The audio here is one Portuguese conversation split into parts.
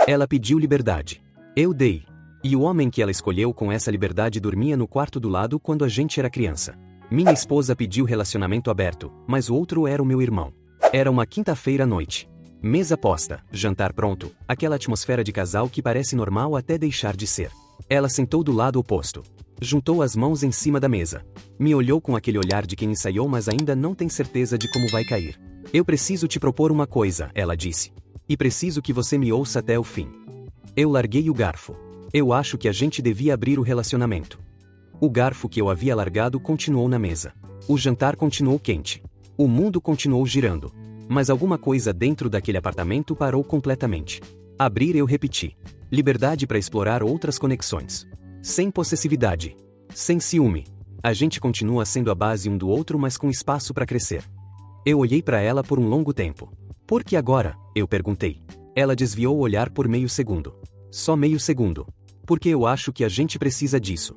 Ela pediu liberdade. Eu dei. E o homem que ela escolheu com essa liberdade dormia no quarto do lado quando a gente era criança. Minha esposa pediu relacionamento aberto, mas o outro era o meu irmão. Era uma quinta-feira à noite. Mesa posta, jantar pronto, aquela atmosfera de casal que parece normal até deixar de ser. Ela sentou do lado oposto. Juntou as mãos em cima da mesa. Me olhou com aquele olhar de quem ensaiou mas ainda não tem certeza de como vai cair. Eu preciso te propor uma coisa, ela disse. E preciso que você me ouça até o fim. Eu larguei o garfo. Eu acho que a gente devia abrir o relacionamento. O garfo que eu havia largado continuou na mesa. O jantar continuou quente. O mundo continuou girando. Mas alguma coisa dentro daquele apartamento parou completamente. Abrir, eu repeti. Liberdade para explorar outras conexões. Sem possessividade. Sem ciúme. A gente continua sendo a base um do outro, mas com espaço para crescer. Eu olhei para ela por um longo tempo. Por que agora? Eu perguntei. Ela desviou o olhar por meio segundo. Só meio segundo. Porque eu acho que a gente precisa disso.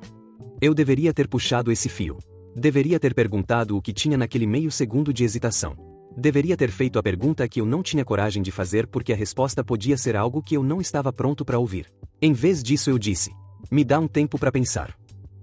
Eu deveria ter puxado esse fio. Deveria ter perguntado o que tinha naquele meio segundo de hesitação. Deveria ter feito a pergunta que eu não tinha coragem de fazer porque a resposta podia ser algo que eu não estava pronto para ouvir. Em vez disso eu disse: me dá um tempo para pensar.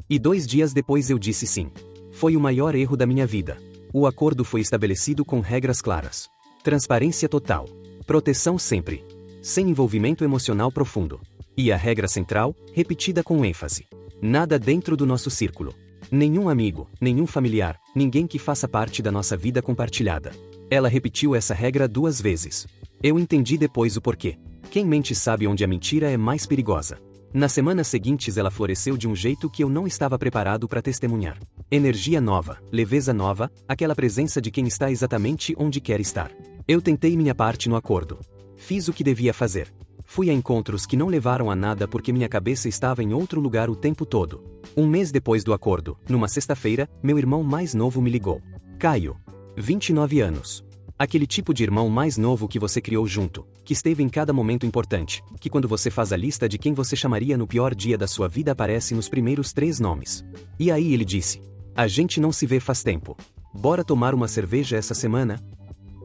E 2 dias depois eu disse sim. Foi o maior erro da minha vida. O acordo foi estabelecido com regras claras. Transparência total. Proteção sempre. Sem envolvimento emocional profundo. E a regra central, repetida com ênfase. Nada dentro do nosso círculo. Nenhum amigo, nenhum familiar, ninguém que faça parte da nossa vida compartilhada. Ela repetiu essa regra 2 vezes. Eu entendi depois o porquê. Quem mente sabe onde a mentira é mais perigosa. Nas semanas seguintes ela floresceu de um jeito que eu não estava preparado para testemunhar. Energia nova, leveza nova, aquela presença de quem está exatamente onde quer estar. Eu tentei minha parte no acordo. Fiz o que devia fazer. Fui a encontros que não levaram a nada porque minha cabeça estava em outro lugar o tempo todo. 1 mês depois do acordo, numa sexta-feira, meu irmão mais novo me ligou. Caio. 29 anos. Aquele tipo de irmão mais novo que você criou junto, que esteve em cada momento importante, que quando você faz a lista de quem você chamaria no pior dia da sua vida aparece nos primeiros 3 nomes. E aí ele disse: a gente não se vê faz tempo. Bora tomar uma cerveja essa semana?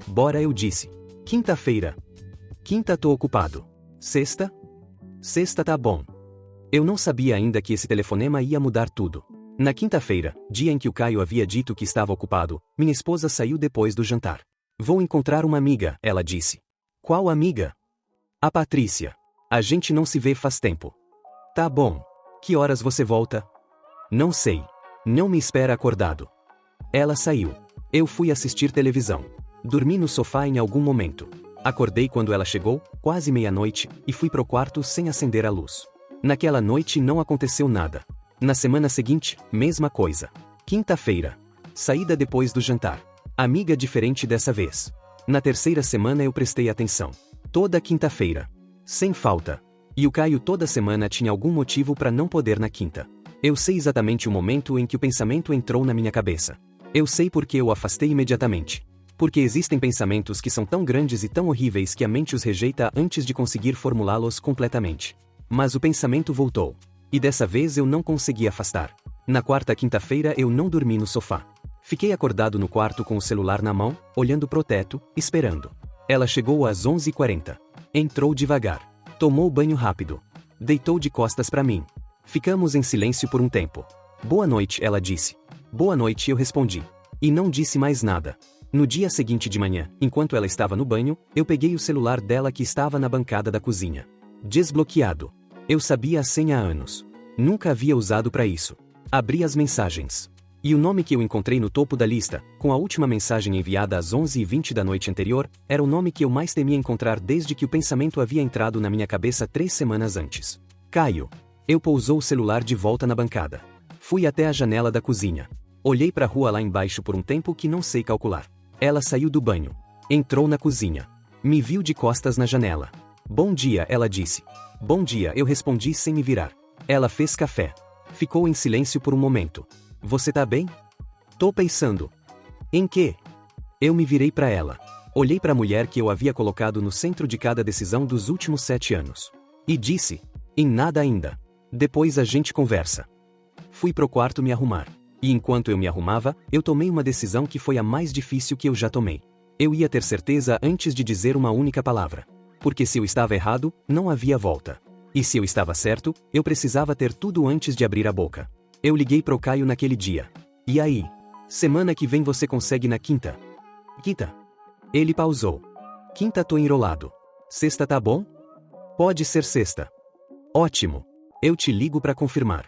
Bora, eu disse. Quinta-feira. Quinta tô ocupado. Sexta? Sexta tá bom. Eu não sabia ainda que esse telefonema ia mudar tudo. Na quinta-feira, dia em que o Caio havia dito que estava ocupado, minha esposa saiu depois do jantar. Vou encontrar uma amiga, ela disse. Qual amiga? A Patrícia. A gente não se vê faz tempo. Tá bom. Que horas você volta? Não sei. Não me espera acordado. Ela saiu. Eu fui assistir televisão. Dormi no sofá em algum momento. Acordei quando ela chegou, quase meia-noite, e fui pro quarto sem acender a luz. Naquela noite não aconteceu nada. Na semana seguinte, mesma coisa. Quinta-feira. Saída depois do jantar. Amiga diferente dessa vez. Na terceira semana eu prestei atenção. Toda quinta-feira. Sem falta. E o Caio toda semana tinha algum motivo para não poder na quinta. Eu sei exatamente o momento em que o pensamento entrou na minha cabeça. Eu sei porque eu o afastei imediatamente. Porque existem pensamentos que são tão grandes e tão horríveis que a mente os rejeita antes de conseguir formulá-los completamente. Mas o pensamento voltou. E dessa vez eu não consegui afastar. Na quarta quinta-feira eu não dormi no sofá. Fiquei acordado no quarto com o celular na mão, olhando pro teto, esperando. Ela chegou às 11h40. Entrou devagar. Tomou banho rápido. Deitou de costas para mim. Ficamos em silêncio por um tempo. Boa noite, ela disse. Boa noite, eu respondi. E não disse mais nada. No dia seguinte de manhã, enquanto ela estava no banho, eu peguei o celular dela que estava na bancada da cozinha. Desbloqueado. Eu sabia a senha há anos. Nunca havia usado para isso. Abri as mensagens. E o nome que eu encontrei no topo da lista, com a última mensagem enviada às 11h20 da noite anterior, era o nome que eu mais temia encontrar desde que o pensamento havia entrado na minha cabeça 3 semanas antes. Caio. Eu pousou o celular de volta na bancada. Fui até a janela da cozinha. Olhei para a rua lá embaixo por um tempo que não sei calcular. Ela saiu do banho. Entrou na cozinha. Me viu de costas na janela. Bom dia, ela disse. Bom dia, eu respondi sem me virar. Ela fez café. Ficou em silêncio por um momento. Você tá bem? Tô pensando. Em quê? Eu me virei para ela. Olhei para a mulher que eu havia colocado no centro de cada decisão dos últimos 7 anos. E disse: em nada ainda. Depois a gente conversa. Fui pro quarto me arrumar. E enquanto eu me arrumava, eu tomei uma decisão que foi a mais difícil que eu já tomei. Eu ia ter certeza antes de dizer uma única palavra. Porque se eu estava errado, não havia volta. E se eu estava certo, eu precisava ter tudo antes de abrir a boca. Eu liguei pro Caio naquele dia. E aí? Semana que vem você consegue na quinta? Quinta? Ele pausou. Quinta tô enrolado. Sexta tá bom? Pode ser sexta. Ótimo. Eu te ligo pra confirmar.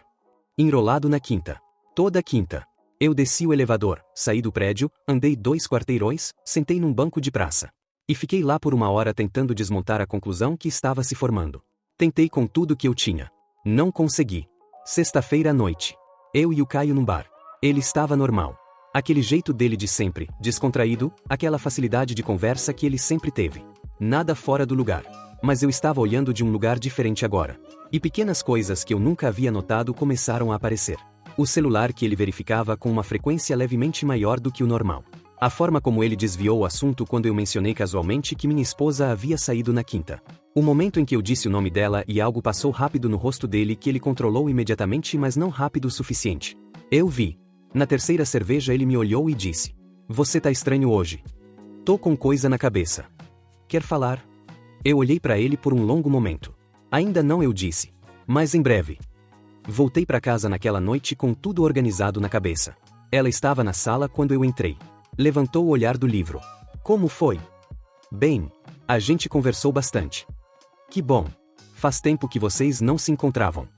Enrolado na quinta. Toda quinta. Eu desci o elevador, saí do prédio, andei 2 quarteirões, sentei num banco de praça. E fiquei lá por 1 hora tentando desmontar a conclusão que estava se formando. Tentei com tudo que eu tinha. Não consegui. Sexta-feira à noite. Eu e o Caio num bar. Ele estava normal. Aquele jeito dele de sempre, descontraído, aquela facilidade de conversa que ele sempre teve. Nada fora do lugar. Mas eu estava olhando de um lugar diferente agora. E pequenas coisas que eu nunca havia notado começaram a aparecer. O celular que ele verificava com uma frequência levemente maior do que o normal. A forma como ele desviou o assunto quando eu mencionei casualmente que minha esposa havia saído na quinta. O momento em que eu disse o nome dela e algo passou rápido no rosto dele que ele controlou imediatamente, mas não rápido o suficiente. Eu vi. Na terceira cerveja ele me olhou e disse: "Você tá estranho hoje. Tô com coisa na cabeça. Quer falar?" Eu olhei para ele por um longo momento. Ainda não, eu disse. Mas em breve. Voltei para casa naquela noite com tudo organizado na cabeça. Ela estava na sala quando eu entrei. Levantou o olhar do livro. Como foi? Bem, a gente conversou bastante. Que bom. Faz tempo que vocês não se encontravam.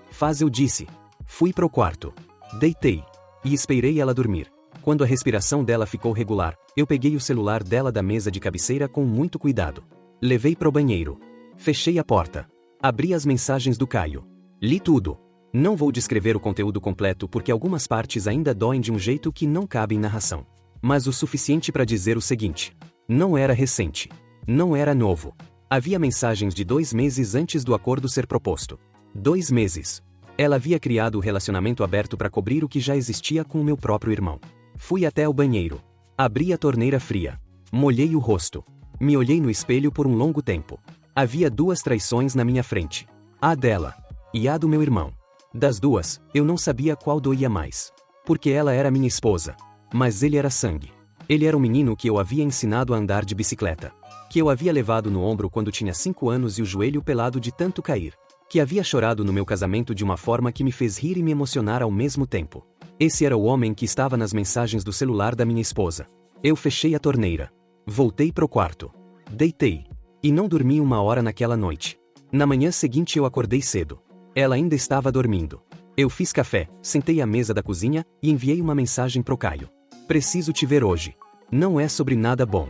Faz, eu disse. Fui pro quarto. Deitei. E esperei ela dormir. Quando a respiração dela ficou regular, eu peguei o celular dela da mesa de cabeceira com muito cuidado. Levei pro banheiro. Fechei a porta. Abri as mensagens do Caio. Li tudo. Não vou descrever o conteúdo completo porque algumas partes ainda doem de um jeito que não cabe em narração. Mas o suficiente para dizer o seguinte. Não era recente. Não era novo. Havia mensagens de 2 meses antes do acordo ser proposto. 2 meses. Ela havia criado o relacionamento aberto para cobrir o que já existia com o meu próprio irmão. Fui até o banheiro. Abri a torneira fria. Molhei o rosto. Me olhei no espelho por um longo tempo. Havia 2 traições na minha frente. A dela. E a do meu irmão. Das 2, eu não sabia qual doía mais. Porque ela era minha esposa. Mas ele era sangue. Ele era o menino que eu havia ensinado a andar de bicicleta. Que eu havia levado no ombro quando tinha 5 anos e o joelho pelado de tanto cair. Que havia chorado no meu casamento de uma forma que me fez rir e me emocionar ao mesmo tempo. Esse era o homem que estava nas mensagens do celular da minha esposa. Eu fechei a torneira. Voltei pro quarto. Deitei. E não dormi 1 hora naquela noite. Na manhã seguinte eu acordei cedo. Ela ainda estava dormindo. Eu fiz café, sentei à mesa da cozinha e enviei uma mensagem pro Caio. Preciso te ver hoje. Não é sobre nada bom.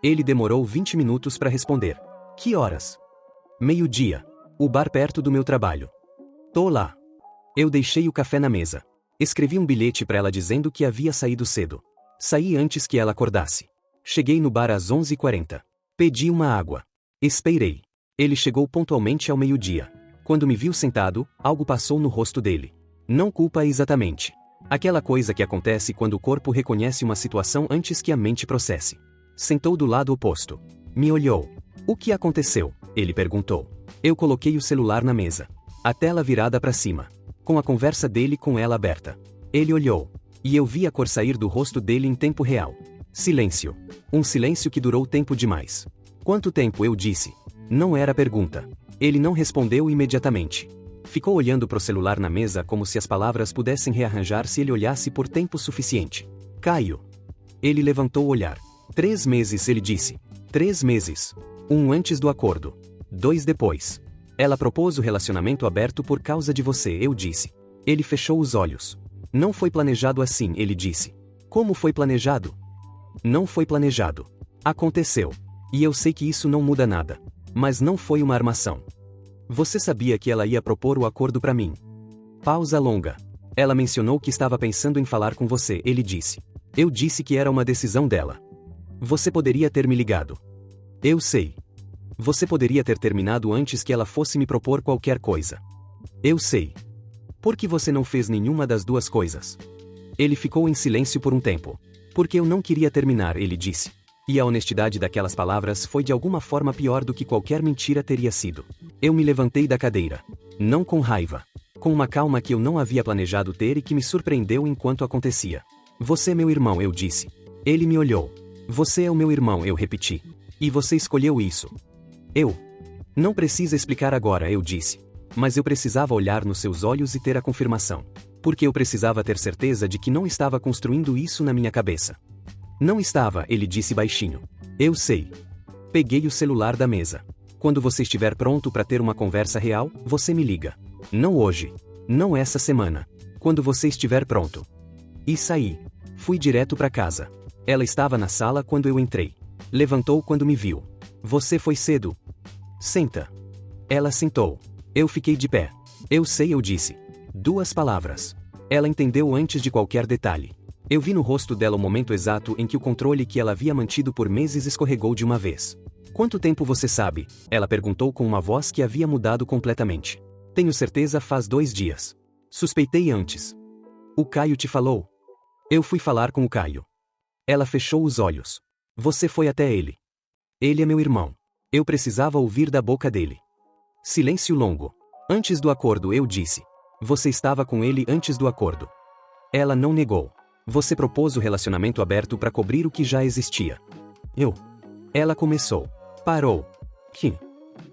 Ele demorou 20 minutos para responder. Que horas? 12h. O bar perto do meu trabalho. Tô lá. Eu deixei o café na mesa. Escrevi um bilhete para ela dizendo que havia saído cedo. Saí antes que ela acordasse. Cheguei no bar às 11h40. Pedi uma água. Esperei. Ele chegou pontualmente ao 12h. Quando me viu sentado, algo passou no rosto dele. Não culpa exatamente. Aquela coisa que acontece quando o corpo reconhece uma situação antes que a mente processe. Sentou do lado oposto. Me olhou. O que aconteceu? Ele perguntou. Eu coloquei o celular na mesa. A tela virada para cima. Com a conversa dele com ela aberta. Ele olhou. E eu vi a cor sair do rosto dele em tempo real. Silêncio. Um silêncio que durou tempo demais. Quanto tempo? Eu disse. Não era pergunta. Ele não respondeu imediatamente. Ficou olhando pro celular na mesa como se as palavras pudessem rearranjar se ele olhasse por tempo suficiente. Caio. Ele levantou o olhar. 3 meses, ele disse. 3 meses. 1 antes do acordo. 2 depois. Ela propôs o relacionamento aberto por causa de você, eu disse. Ele fechou os olhos. Não foi planejado assim, ele disse. Como foi planejado? Não foi planejado. Aconteceu. E eu sei que isso não muda nada. Mas não foi uma armação. Você sabia que ela ia propor o acordo para mim. Pausa longa. Ela mencionou que estava pensando em falar com você, ele disse. Eu disse que era uma decisão dela. Você poderia ter me ligado. Eu sei. Você poderia ter terminado antes que ela fosse me propor qualquer coisa. Eu sei. Por que você não fez nenhuma das 2 coisas? Ele ficou em silêncio por um tempo. Porque eu não queria terminar, ele disse. E a honestidade daquelas palavras foi de alguma forma pior do que qualquer mentira teria sido. Eu me levantei da cadeira. Não com raiva. Com uma calma que eu não havia planejado ter e que me surpreendeu enquanto acontecia. Você é meu irmão, eu disse. Ele me olhou. Você é o meu irmão, eu repeti. E você escolheu isso. Eu. Não precisa explicar agora, eu disse. Mas eu precisava olhar nos seus olhos e ter a confirmação. Porque eu precisava ter certeza de que não estava construindo isso na minha cabeça. Não estava, ele disse baixinho. Eu sei. Peguei o celular da mesa. Quando você estiver pronto para ter uma conversa real, você me liga. Não hoje. Não essa semana. Quando você estiver pronto. E saí. Fui direto para casa. Ela estava na sala quando eu entrei. Levantou quando me viu. Você foi cedo. Senta. Ela sentou. Eu fiquei de pé. Eu sei, eu disse. 2 palavras. Ela entendeu antes de qualquer detalhe. Eu vi no rosto dela o momento exato em que o controle que ela havia mantido por meses escorregou de uma vez. Quanto tempo você sabe? Ela perguntou com uma voz que havia mudado completamente. Tenho certeza faz 2 dias. Suspeitei antes. O Caio te falou? Eu fui falar com o Caio. Ela fechou os olhos. Você foi até ele. Ele é meu irmão. Eu precisava ouvir da boca dele. Silêncio longo. Antes do acordo, eu disse. Você estava com ele antes do acordo. Ela não negou. Você propôs o relacionamento aberto para cobrir o que já existia. Eu. Ela começou. Parou. Que?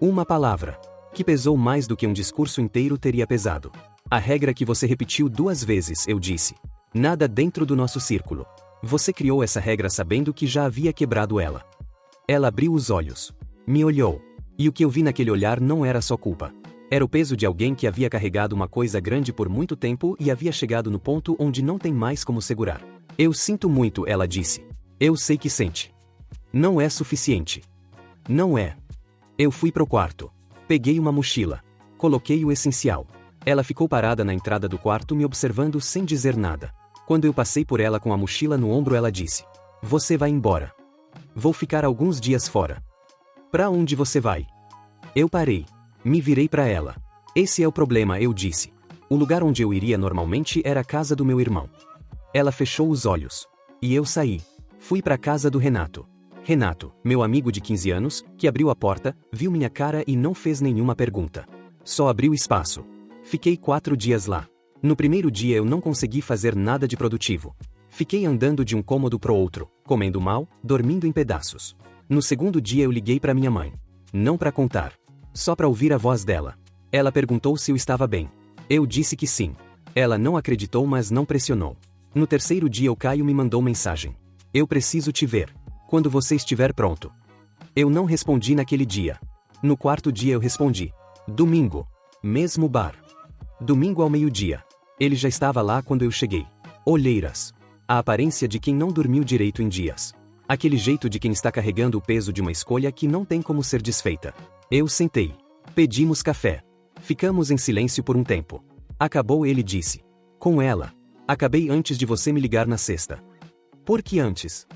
Uma palavra. Que pesou mais do que um discurso inteiro teria pesado. A regra que você repetiu 2 vezes, eu disse. Nada dentro do nosso círculo. Você criou essa regra sabendo que já havia quebrado ela. Ela abriu os olhos. Me olhou. E o que eu vi naquele olhar não era só culpa. Era o peso de alguém que havia carregado uma coisa grande por muito tempo e havia chegado no ponto onde não tem mais como segurar. Eu sinto muito, ela disse. Eu sei que sente. Não é suficiente. Não é. Eu fui pro quarto. Peguei uma mochila. Coloquei o essencial. Ela ficou parada na entrada do quarto me observando sem dizer nada. Quando eu passei por ela com a mochila no ombro, ela disse. Você vai embora. Vou ficar alguns dias fora. Pra onde você vai? Eu parei. Me virei para ela. Esse é o problema, eu disse. O lugar onde eu iria normalmente era a casa do meu irmão. Ela fechou os olhos. E eu saí. Fui para a casa do Renato. Renato, meu amigo de 15 anos, que abriu a porta, viu minha cara e não fez nenhuma pergunta. Só abriu espaço. Fiquei 4 dias lá. No primeiro dia eu não consegui fazer nada de produtivo. Fiquei andando de um cômodo pro outro, comendo mal, dormindo em pedaços. No segundo dia eu liguei para minha mãe. Não para contar. Só para ouvir a voz dela. Ela perguntou se eu estava bem. Eu disse que sim. Ela não acreditou, mas não pressionou. No terceiro dia o Caio me mandou mensagem. Eu preciso te ver. Quando você estiver pronto. Eu não respondi naquele dia. No quarto dia eu respondi. Domingo. Mesmo bar. Domingo ao meio-dia. Ele já estava lá quando eu cheguei. Olheiras. A aparência de quem não dormiu direito em dias. Aquele jeito de quem está carregando o peso de uma escolha que não tem como ser desfeita. Eu sentei. Pedimos café. Ficamos em silêncio por um tempo. Acabou, ele disse. Com ela. Acabei antes de você me ligar na sexta. Por que antes?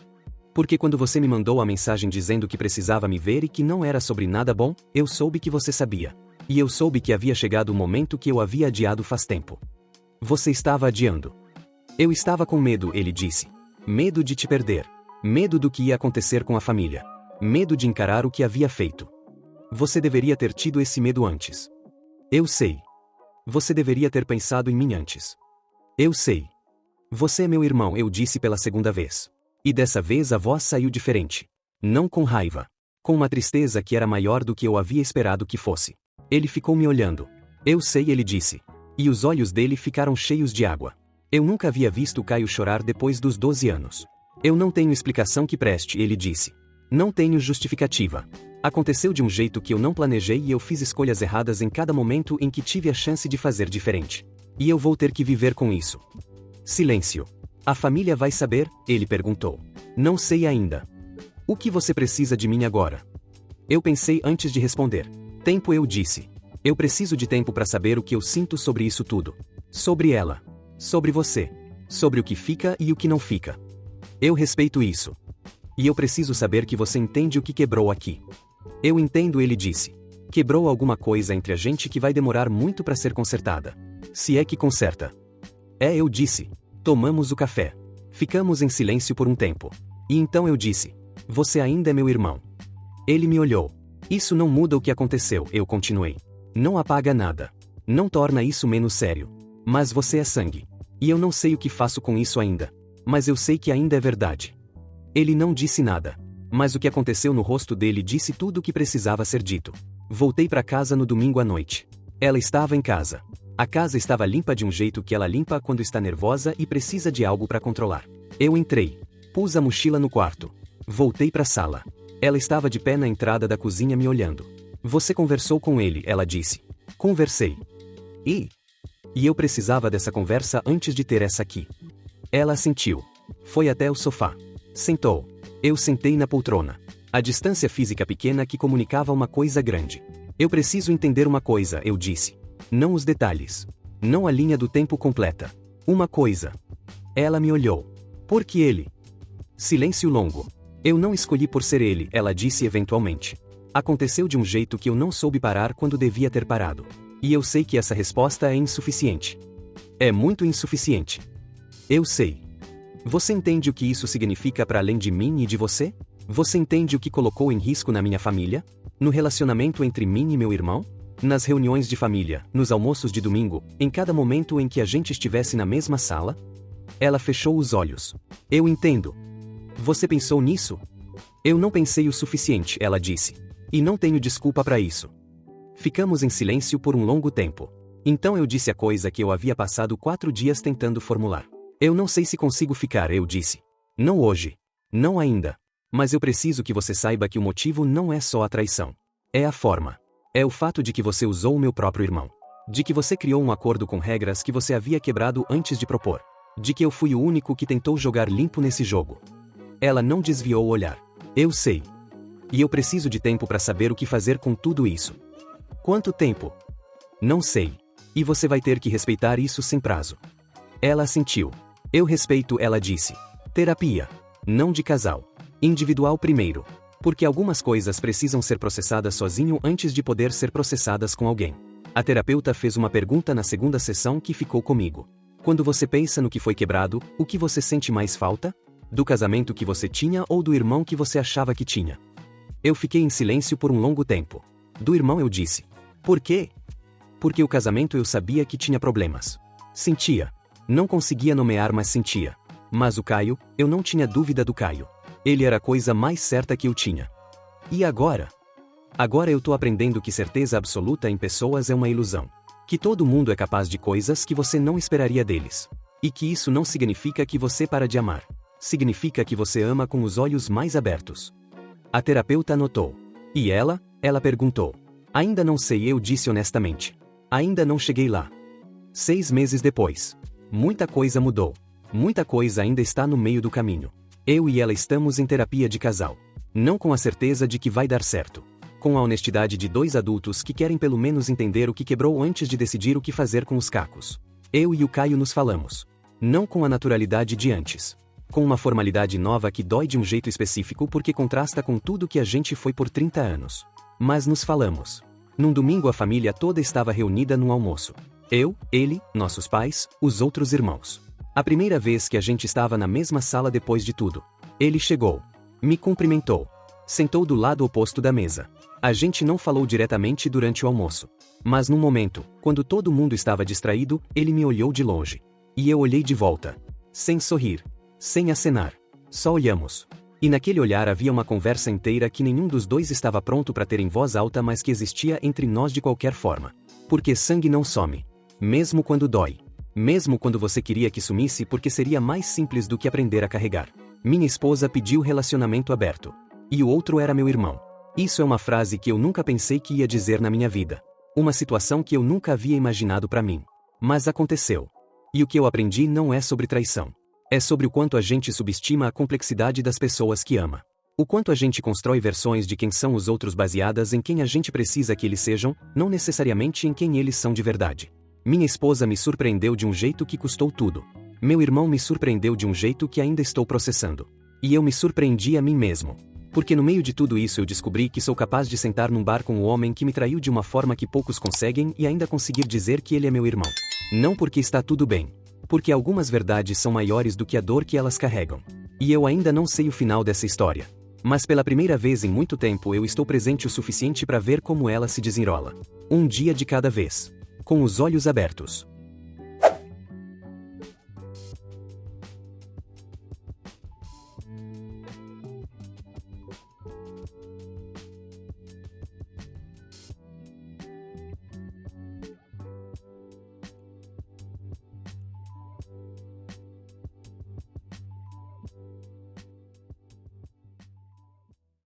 Porque quando você me mandou a mensagem dizendo que precisava me ver e que não era sobre nada bom, eu soube que você sabia. E eu soube que havia chegado o momento que eu havia adiado faz tempo. Você estava adiando. Eu estava com medo, ele disse. Medo de te perder. Medo do que ia acontecer com a família. Medo de encarar o que havia feito. Você deveria ter tido esse medo antes. Eu sei. Você deveria ter pensado em mim antes. Eu sei. Você é meu irmão, eu disse pela segunda vez. E dessa vez a voz saiu diferente. Não com raiva. Com uma tristeza que era maior do que eu havia esperado que fosse. Ele ficou me olhando. Eu sei, ele disse. E os olhos dele ficaram cheios de água. Eu nunca havia visto o Caio chorar depois dos 12 anos. Eu não tenho explicação que preste, ele disse. Não tenho justificativa. Aconteceu de um jeito que eu não planejei e eu fiz escolhas erradas em cada momento em que tive a chance de fazer diferente. E eu vou ter que viver com isso. Silêncio. A família vai saber? Ele perguntou. Não sei ainda. O que você precisa de mim agora? Eu pensei antes de responder. Tempo, eu disse. Eu preciso de tempo para saber o que eu sinto sobre isso tudo. Sobre ela. Sobre você. Sobre o que fica e o que não fica. Eu respeito isso. E eu preciso saber que você entende o que quebrou aqui. Eu entendo, ele disse. Quebrou alguma coisa entre a gente que vai demorar muito para ser consertada. Se é que conserta. É, eu disse. Tomamos o café. Ficamos em silêncio por um tempo. E então eu disse. Você ainda é meu irmão. Ele me olhou. Isso não muda o que aconteceu, eu continuei. Não apaga nada. Não torna isso menos sério. Mas você é sangue. E eu não sei o que faço com isso ainda. Mas eu sei que ainda é verdade. Ele não disse nada. Mas o que aconteceu no rosto dele disse tudo o que precisava ser dito. Voltei para casa no domingo à noite. Ela estava em casa. A casa estava limpa de um jeito que ela limpa quando está nervosa e precisa de algo para controlar. Eu entrei. Pus a mochila no quarto. Voltei para a sala. Ela estava de pé na entrada da cozinha me olhando. Você conversou com ele, ela disse. Conversei. E eu precisava dessa conversa antes de ter essa aqui. Ela assentiu. Foi até o sofá. Sentou. Eu sentei na poltrona. A distância física pequena que comunicava uma coisa grande. Eu preciso entender uma coisa, eu disse. Não os detalhes. Não a linha do tempo completa. Uma coisa. Ela me olhou. Por que ele? Silêncio longo. Eu não escolhi por ser ele, ela disse eventualmente. Aconteceu de um jeito que eu não soube parar quando devia ter parado. E eu sei que essa resposta é insuficiente. É muito insuficiente. Eu sei. Você entende o que isso significa para além de mim e de você? Você entende o que colocou em risco na minha família? No relacionamento entre mim e meu irmão? Nas reuniões de família, nos almoços de domingo, em cada momento em que a gente estivesse na mesma sala? Ela fechou os olhos. Eu entendo. Você pensou nisso? Eu não pensei o suficiente, ela disse. E não tenho desculpa para isso. Ficamos em silêncio por um longo tempo. Então eu disse a coisa que eu havia passado 4 dias tentando formular. Eu não sei se consigo ficar, eu disse. Não hoje. Não ainda. Mas eu preciso que você saiba que o motivo não é só a traição. É a forma. É o fato de que você usou o meu próprio irmão. De que você criou um acordo com regras que você havia quebrado antes de propor. De que eu fui o único que tentou jogar limpo nesse jogo. Ela não desviou o olhar. Eu sei. E eu preciso de tempo para saber o que fazer com tudo isso. Quanto tempo? Não sei. E você vai ter que respeitar isso sem prazo. Ela assentiu. Eu respeito, ela disse. Terapia. Não de casal. Individual primeiro. Porque algumas coisas precisam ser processadas sozinho antes de poder ser processadas com alguém. A terapeuta fez uma pergunta na segunda sessão que ficou comigo. Quando você pensa no que foi quebrado, o que você sente mais falta? Do casamento que você tinha ou do irmão que você achava que tinha? Eu fiquei em silêncio por um longo tempo. Do irmão eu disse. Por quê? Porque o casamento eu sabia que tinha problemas. Sentia. Não conseguia nomear, mas sentia. Mas o Caio, eu não tinha dúvida do Caio. Ele era a coisa mais certa que eu tinha. E agora? Agora eu tô aprendendo que certeza absoluta em pessoas é uma ilusão. Que todo mundo é capaz de coisas que você não esperaria deles. E que isso não significa que você para de amar. Significa que você ama com os olhos mais abertos. A terapeuta anotou. E ela perguntou. Ainda não sei, eu disse honestamente. Ainda não cheguei lá. 6 meses depois. Muita coisa mudou. Muita coisa ainda está no meio do caminho. Eu e ela estamos em terapia de casal. Não com a certeza de que vai dar certo. Com a honestidade de 2 adultos que querem pelo menos entender o que quebrou antes de decidir o que fazer com os cacos. Eu e o Caio nos falamos. Não com a naturalidade de antes. Com uma formalidade nova que dói de um jeito específico porque contrasta com tudo que a gente foi por 30 anos. Mas nos falamos. Num domingo a família toda estava reunida num almoço. Eu, ele, nossos pais, os outros irmãos. A primeira vez que a gente estava na mesma sala depois de tudo. Ele chegou. Me cumprimentou. Sentou do lado oposto da mesa. A gente não falou diretamente durante o almoço. Mas num momento, quando todo mundo estava distraído, ele me olhou de longe. E eu olhei de volta. Sem sorrir. Sem acenar. Só olhamos. E naquele olhar havia uma conversa inteira que nenhum dos dois estava pronto para ter em voz alta, mas que existia entre nós de qualquer forma. Porque sangue não some. Mesmo quando dói. Mesmo quando você queria que sumisse, porque seria mais simples do que aprender a carregar. Minha esposa pediu relacionamento aberto. E o outro era meu irmão. Isso é uma frase que eu nunca pensei que ia dizer na minha vida. Uma situação que eu nunca havia imaginado para mim. Mas aconteceu. E o que eu aprendi não é sobre traição. É sobre o quanto a gente subestima a complexidade das pessoas que ama. O quanto a gente constrói versões de quem são os outros baseadas em quem a gente precisa que eles sejam, não necessariamente em quem eles são de verdade. Minha esposa me surpreendeu de um jeito que custou tudo. Meu irmão me surpreendeu de um jeito que ainda estou processando. E eu me surpreendi a mim mesmo. Porque no meio de tudo isso eu descobri que sou capaz de sentar num bar com o homem que me traiu de uma forma que poucos conseguem e ainda conseguir dizer que ele é meu irmão. Não porque está tudo bem. Porque algumas verdades são maiores do que a dor que elas carregam. E eu ainda não sei o final dessa história. Mas pela primeira vez em muito tempo eu estou presente o suficiente para ver como ela se desenrola. Um dia de cada vez. Com os olhos abertos.